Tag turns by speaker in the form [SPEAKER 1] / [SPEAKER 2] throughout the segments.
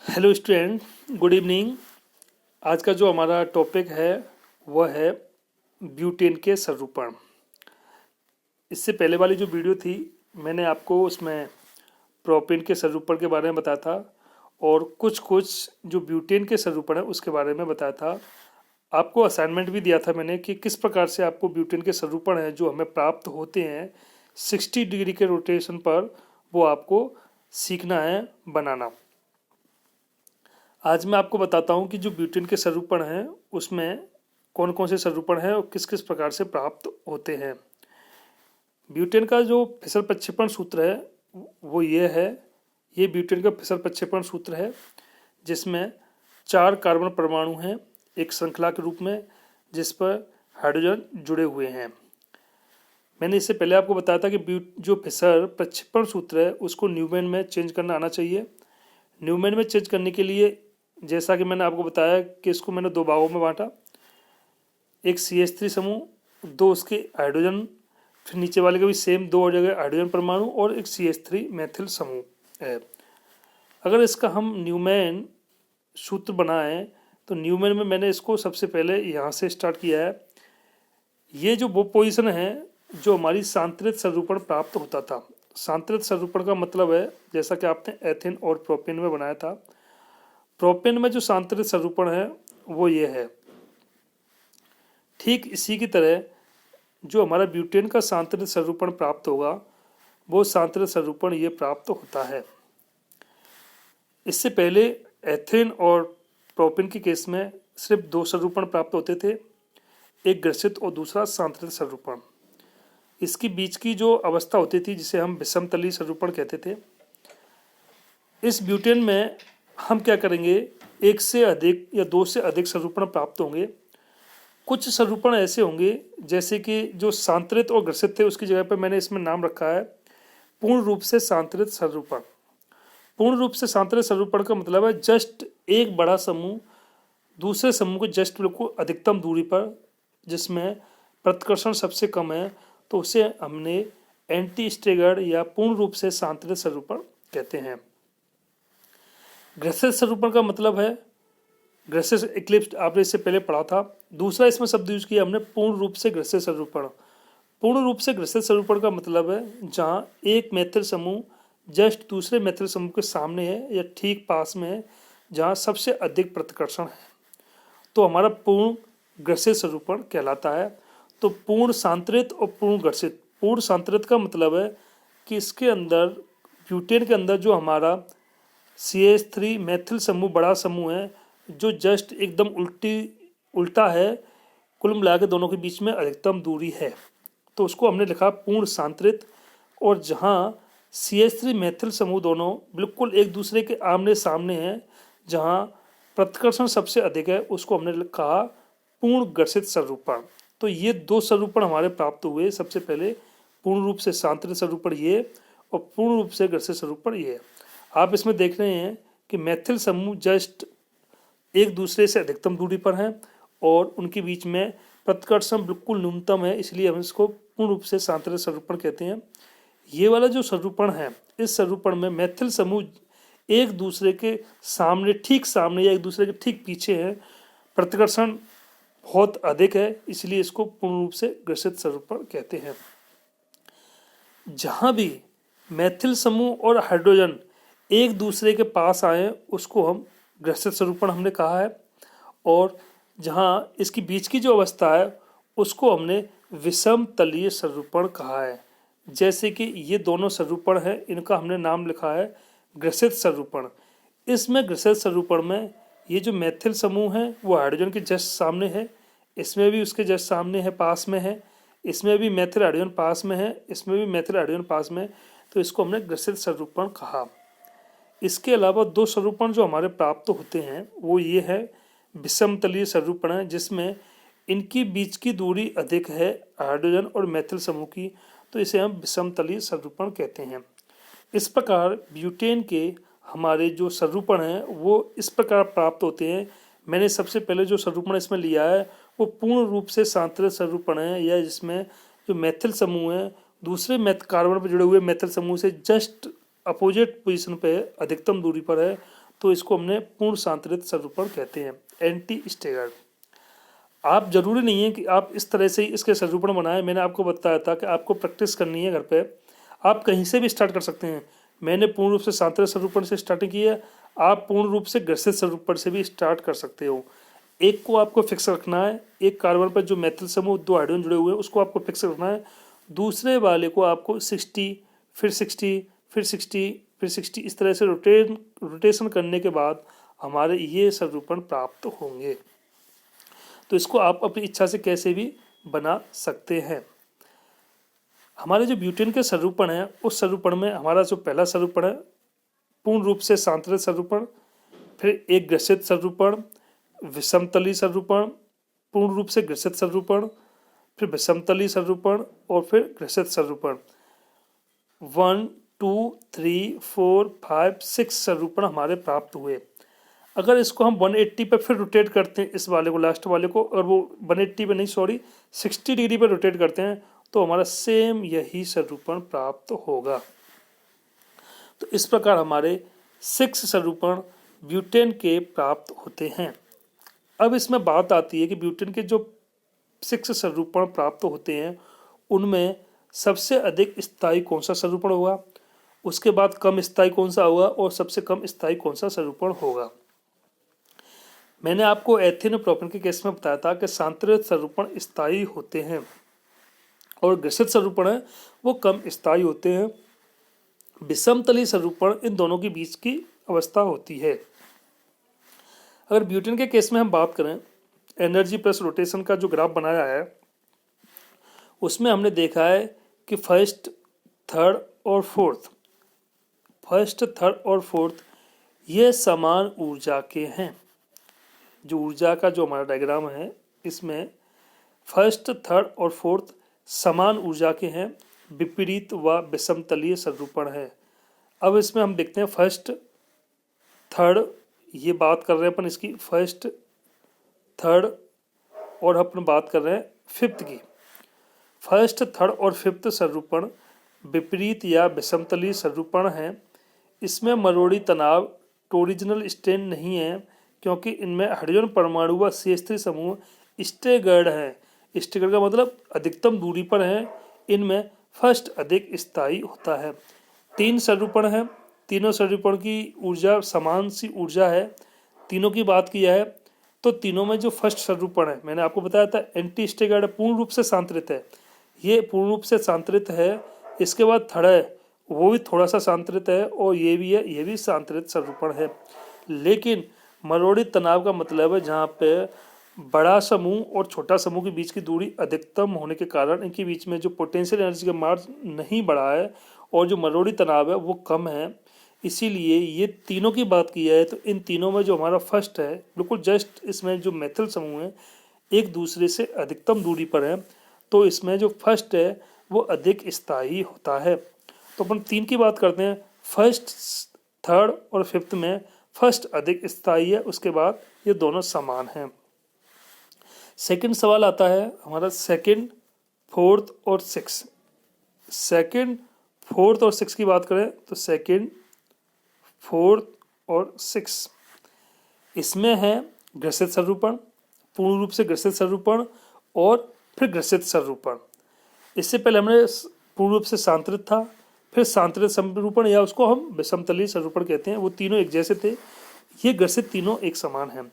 [SPEAKER 1] Hello student, good evening. आज का जो हमारा टॉपिक है वह है ब्यूटेन के संरूपण। इससे पहले वाली जो वीडियो थी मैंने आपको उसमें प्रोपेन के संरूपण के बारे में बताया था और कुछ जो ब्यूटेन के संरूपण है उसके बारे में बताया था। आपको असाइनमेंट भी दिया था मैंने कि किस प्रकार से आपको ब्यूटेन के संरूपण है जो हमें प्राप्त होते हैं 60 डिग्री के रोटेशन पर, वो आपको सीखना है बनाना। आज मैं आपको बताता हूं कि जो ब्यूटेन के संरूपण हैं उसमें कौन कौन से संरूपण हैं और किस किस प्रकार से प्राप्त होते हैं। ब्यूटेन का जो फिसल प्रक्षेपण सूत्र है वो ये है। ये ब्यूटेन का फिसल प्रक्षेपण सूत्र है जिसमें 4 कार्बन परमाणु हैं एक श्रृंखला के रूप में, जिस पर हाइड्रोजन जुड़े हुए हैं। मैंने इससे पहले आपको बताया था कि जो फिसल प्रक्षेपण सूत्र है उसको न्यूमैन में चेंज करना आना चाहिए। न्यूमैन में चेंज करने के लिए जैसा कि मैंने आपको बताया कि इसको मैंने 2 भागों में बांटा, एक CH3 समूह, 2 उसके हाइड्रोजन, फिर नीचे वाले का भी सेम 2 जगह हाइड्रोजन परमाणु और एक CH3 मेथिल समूह है। अगर इसका हम न्यूमैन सूत्र बनाएं तो न्यूमैन में मैंने इसको सबसे पहले यहाँ से स्टार्ट किया है। ये जो वो पोजिशन है जो हमारी सांतरित संरूपण प्राप्त होता था। सांतरित संरूपण का मतलब है जैसा कि आपने एथेन और प्रोपेन में बनाया था। प्रोपेन में जो सांतरित संरूपण है वो ये है। ठीक इसी की तरह जो हमारा ब्यूटेन का सांतरित संरूपण प्राप्त होगा वो सांतरित संरूपण ये प्राप्त होता है। इससे पहले एथेन और प्रोपेन के केस में सिर्फ 2 संरूपण प्राप्त होते थे, एक ग्रसित और दूसरा सांतरित संरूपण। इसके बीच की जो अवस्था होती थी जिसे हम विषमतलीय संरूपण कहते थे। इस ब्यूटेन में हम क्या करेंगे, 1 से अधिक या 2 से अधिक संरूपण प्राप्त होंगे। कुछ संरूपण ऐसे होंगे जैसे कि जो सांतरित और ग्रसित थे उसकी जगह पर मैंने इसमें नाम रखा है पूर्ण रूप से सांतरित संरूपण। पूर्ण रूप से सांतरित संरूपण का मतलब है जस्ट एक बड़ा समूह दूसरे समूह को जस्ट बिल्कुल अधिकतम दूरी पर जिसमें प्रतिकर्षण सबसे कम है, तो उसे हमने एंटी स्टेगर्ड या पूर्ण रूप से सांतरित संरूपण कहते हैं। ग्रसित संरूपण का मतलब है ग्रसित इक्लिप्स, आपने इससे पहले पढ़ा था। दूसरा इसमें शब्द यूज किया हमने पूर्ण रूप से ग्रसित संरूपण। पूर्ण रूप से ग्रसित संरूपण का मतलब है जहाँ एक मेथिल समूह जस्ट दूसरे मेथिल समूह के सामने है या ठीक पास में है, जहाँ सबसे अधिक प्रतिकर्षण है, तो हमारा पूर्ण ग्रसित संरूपण कहलाता है। तो पूर्ण सांतरित और पूर्ण ग्रसित। पूर्ण सांतरित का मतलब है कि इसके अंदर ब्यूटेन के अंदर जो हमारा CH3 मेथिल समूह बड़ा समूह है जो जस्ट एकदम उल्टा है, कुल मिला के दोनों के बीच में अधिकतम दूरी है, तो उसको हमने लिखा पूर्ण सांतरित। और जहाँ CH3 मेथिल समूह दोनों बिल्कुल एक दूसरे के आमने सामने हैं, जहाँ प्रतिकर्षण सबसे अधिक है, उसको हमने कहा पूर्ण ग्रसित संरूपण। तो ये 2 संरूपण हमारे प्राप्त हुए। सबसे पहले पूर्ण रूप से सांतरित संरूपण ये और पूर्ण रूप से ग्रसित संरूपण ये। आप इसमें देख रहे हैं कि मेथिल समूह जस्ट एक दूसरे से अधिकतम दूरी पर हैं और उनके बीच में प्रतिकर्षण बिल्कुल न्यूनतम है, इसलिए हम इसको पूर्ण रूप से सांतरित संरूपण कहते हैं। ये वाला जो संरूपण है, इस संरूपण में मेथिल समूह एक दूसरे के सामने, ठीक सामने या एक दूसरे के ठीक पीछे हैं, प्रतिकर्षण बहुत अधिक है, इसलिए इसको पूर्ण रूप से ग्रसित संरूपण कहते हैं। जहाँ भी मेथिल समूह और हाइड्रोजन एक दूसरे के पास आए उसको हम ग्रसित संरूपण हमने कहा है, और जहाँ इसकी बीच की जो अवस्था है उसको हमने विषम तलीय संरूपण कहा है। जैसे कि ये दोनों संरूपण हैं, इनका हमने नाम लिखा है ग्रसित संरूपण। इसमें ग्रसित संरूपण में ये जो मेथिल समूह है वो हाइड्रोजन के जस्ट सामने है, इसमें भी उसके जस्ट सामने है, पास में है, इसमें भी मेथिल हाइड्रोजन पास में है, इसमें भी मेथिल हाइड्रोजन पास में है, तो इसको हमने ग्रसित संरूपण कहा। इसके अलावा 2 संरूपण जो हमारे प्राप्त होते हैं वो ये है विषमतलीय संरूपण है, जिसमें इनकी बीच की दूरी अधिक है हाइड्रोजन और मेथिल समूह की, तो इसे हम विषमतलीय संरूपण कहते हैं। इस प्रकार ब्यूटेन के हमारे जो संरूपण हैं वो इस प्रकार प्राप्त होते हैं। मैंने सबसे पहले जो संरूपण इसमें लिया है वो पूर्ण रूप से सांतरित संरूपण है, या जिसमें जो मेथिल समूह है दूसरे कार्बन पर जुड़े हुए मेथिल समूह से जस्ट अपोजिट पोजीशन पे अधिकतम दूरी पर है, तो इसको हमने पूर्ण सांतरित सरूपण कहते हैं, एंटी स्टेगर्ड। आप जरूरी नहीं है कि आप इस तरह से ही इसके सरूपण बनाएं। मैंने आपको बताया था कि आपको प्रैक्टिस करनी है घर पे, आप कहीं से भी स्टार्ट कर सकते हैं। मैंने पूर्ण रूप से सांतरित सरूपण से स्टार्टिंग की है, आप पूर्ण रूप से ग्रसित सरूपण से भी स्टार्ट कर सकते हो। एक को आपको फिक्स रखना है, एक कार्बन पर जो मैथिल समूह 2 हाइड्रोजन जुड़े हुए हैं उसको आपको फिक्स रखना है। दूसरे वाले को आपको 60 फिर 60 फिर 60 फिर 60 इस तरह से रोटेशन करने के बाद हमारे ये सरूपण प्राप्त होंगे। तो इसको आप अपनी इच्छा से कैसे भी बना सकते हैं। हमारे जो ब्यूटेन के सरूपण है, उस सरूपण में हमारा जो पहला सरूपण है पूर्ण रूप से सांतरित सरूपण, फिर एक ग्रसित सरूपण, विषमतली सरूपण, पूर्ण रूप से ग्रसित सरूपण, फिर विषमतली सरूपण और फिर ग्रसित सरूपण। 1 2 3 4 5 6 सरूपण हमारे प्राप्त हुए। अगर इसको हम 180 पे फिर रोटेट करते हैं, इस वाले को, लास्ट वाले को, अगर वो 180 पे नहीं, सॉरी 60 डिग्री पे रोटेट करते हैं तो हमारा सेम यही सरूपण प्राप्त होगा। तो इस प्रकार हमारे 6 सरूपण ब्यूटेन के प्राप्त होते हैं। अब इसमें बात आती है कि ब्यूटेन के जो 6 सरूपण प्राप्त होते हैं उनमें सबसे अधिक स्थायी कौन सा सरूपण होगा, उसके बाद कम स्थायी कौन सा होगा और सबसे कम स्थायी कौन सा सरूपण होगा। मैंने आपको एथेन और प्रोपेन के केस में बताया था कि सांतरित सरूपण स्थायी होते हैं और ग्रसित सरूपण है वो कम स्थायी होते हैं। विषमतली सरूपण इन दोनों के बीच की अवस्था होती है। अगर ब्यूटेन के केस में हम बात करें, एनर्जी प्लस रोटेशन का जो ग्राफ बनाया है उसमें हमने देखा है कि फर्स्ट थर्ड और फोर्थ ये समान ऊर्जा के हैं। जो ऊर्जा का जो हमारा डायग्राम है इसमें फर्स्ट थर्ड और फोर्थ समान ऊर्जा के हैं, विपरीत व विषमतलीय सरूपण है। अब इसमें हम देखते हैं फर्स्ट थर्ड, ये बात कर रहे हैं अपन इसकी फर्स्ट थर्ड, और अपन बात कर रहे हैं फिफ्थ की। फर्स्ट थर्ड और फिफ्थ सरूपण विपरीत या विषमतलीय सरूपण है। इसमें मरोड़ी तनाव टोरिजिनल स्ट्रेन नहीं है क्योंकि इनमें हाइड्रोजन परमाणु व CH3 समूह स्टेगर्ड है। स्टेगर्ड का मतलब अधिकतम दूरी पर है। इनमें फर्स्ट अधिक स्थायी होता है। 3 सरूपण है, तीनों सरूपण की ऊर्जा समान सी ऊर्जा है। तीनों की बात किया है तो तीनों में जो फर्स्ट सरूपण है मैंने आपको बताया था एंटी स्टेगर्ड पूर्ण रूप से सांतरित है, ये पूर्ण रूप से सांतरित है। इसके बाद थर्ड है वो भी थोड़ा सा सांतरित है और ये भी है, ये भी सांतरित सरूपण है। लेकिन मरोड़ी तनाव का मतलब है जहाँ पे बड़ा समूह और छोटा समूह के बीच की दूरी अधिकतम होने के कारण इनके बीच में जो पोटेंशियल एनर्जी का मार्ग नहीं बढ़ा है और जो मरोड़ी तनाव है वो कम है। इसीलिए ये तीनों की बात की है तो इन तीनों में जो हमारा फर्स्ट है बिल्कुल जस्ट इसमें जो मेथल समूह है एक दूसरे से अधिकतम दूरी पर है, तो इसमें जो फर्स्ट है वो अधिक स्थायी होता है। तो अपन 3 की बात करते हैं, फर्स्ट थर्ड और फिफ्थ में फर्स्ट अधिक स्थायी है, उसके बाद ये दोनों समान हैं। सेकंड सवाल आता है हमारा सेकंड फोर्थ और सिक्स। सेकंड फोर्थ और सिक्स की बात करें तो सेकंड फोर्थ और सिक्स इसमें है ग्रसित सरूपण, पूर्ण रूप से ग्रसित सरूपण और फिर ग्रसित सरूपण। इससे पहले हमने पूर्ण रूप से सांतरित था, फिर सांतरित सरूपण या उसको हम विषमतलीय सरूपण कहते हैं। वो तीनों एक जैसे थे, ये ग्रसित तीनों एक समान हैं।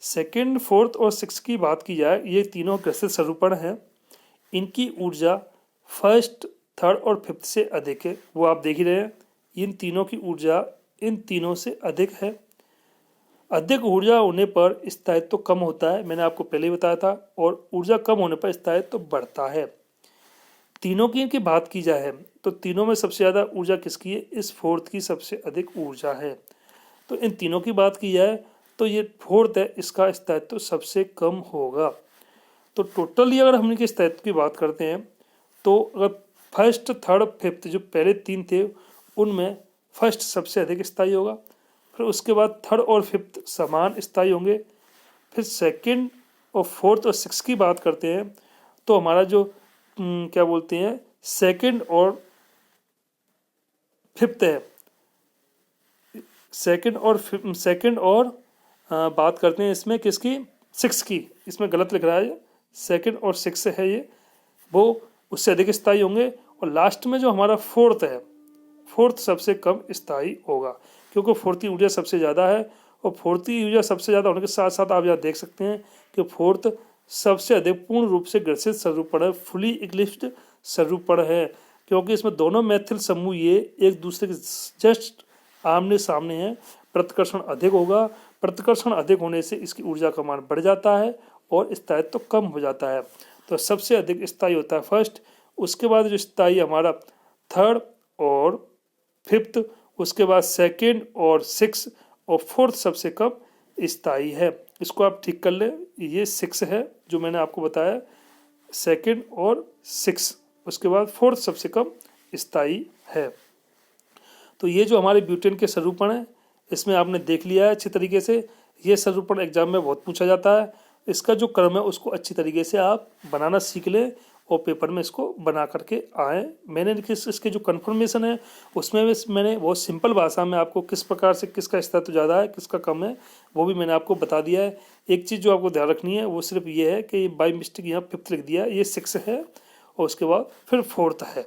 [SPEAKER 1] सेकंड फोर्थ और सिक्स की बात की जाए, ये तीनों ग्रसित सरूपण हैं। इनकी ऊर्जा फर्स्ट थर्ड और फिफ्थ से अधिक है, वो आप देख ही रहे हैं। इन तीनों की ऊर्जा इन तीनों से अधिक है। अधिक ऊर्जा होने पर स्थायित्व कम होता है, मैंने आपको पहले ही बताया था, और ऊर्जा कम होने पर स्थायित्व बढ़ता है। तीनों की इनकी बात की जाए तो तीनों में सबसे ज़्यादा ऊर्जा किसकी है, इस फोर्थ की सबसे अधिक ऊर्जा है। तो इन तीनों की बात की जाए तो ये फोर्थ है, इसका स्थायित्व सबसे कम होगा। तो टोटली अगर हम इनके स्थायित्व की बात करते हैं तो अगर फर्स्ट थर्ड फिफ्थ जो पहले 3 थे उनमें फर्स्ट सबसे अधिक स्थायी होगा, फिर उसके बाद थर्ड और फिफ्थ समान स्थायी होंगे, फिर सेकंड और फोर्थ और सिक्स की बात करते हैं तो हमारा जो क्या बोलते हैं सेकंड और फिफ्थ है सेकंड और बात करते हैं इसमें किसकी, 6 की, इसमें गलत लिख रहा है, सेकंड और 6 है ये, वो उससे अधिक स्थायी होंगे। और लास्ट में जो हमारा फोर्थ है, फोर्थ सबसे कम स्थायी होगा, क्योंकि फोर्थ की ऊर्जा सबसे ज़्यादा है। और फोर्थ की ऊर्जा सबसे ज़्यादा होने के साथ साथ आप यहाँ देख सकते हैं कि फोर्थ सबसे अधिक पूर्ण रूप से ग्रसित संरूपण है, फुली इक्लिप्स्ड संरूपण है, क्योंकि इसमें दोनों मैथिल समूह ये एक दूसरे के जस्ट आमने सामने हैं। प्रतिकर्षण अधिक होगा, प्रतिकर्षण अधिक होने से इसकी ऊर्जा का मान बढ़ जाता है और स्थायित्व तो कम हो जाता है। तो सबसे अधिक स्थायी होता है फर्स्ट, उसके बाद जो स्थायी हमारा थर्ड और फिफ्थ, उसके बाद सेकंड और 6 और फोर्थ सबसे कम स्थायी है। इसको आप ठीक कर लें, ये 6 है जो मैंने आपको बताया, सेकंड और 6, उसके बाद फोर्थ सबसे कम स्थायी है। तो ये जो हमारे ब्यूटेन के संरूपण है, इसमें आपने देख लिया है अच्छी तरीके से। ये संरूपण एग्जाम में बहुत पूछा जाता है, इसका जो क्रम है उसको अच्छी तरीके से आप बनाना सीख लें और पेपर में इसको बना करके आएँ। मैंने इसके जो कन्फर्मेशन है उसमें मैंने बहुत सिंपल भाषा में आपको किस प्रकार से किसका स्तर ज़्यादा है किसका कम है वो भी मैंने आपको बता दिया है। एक चीज़ जो आपको ध्यान रखनी है वो सिर्फ ये है कि बाई मिस्टेक यहाँ 5th लिख दिया, ये 6 है और उसके बाद फिर 4th है।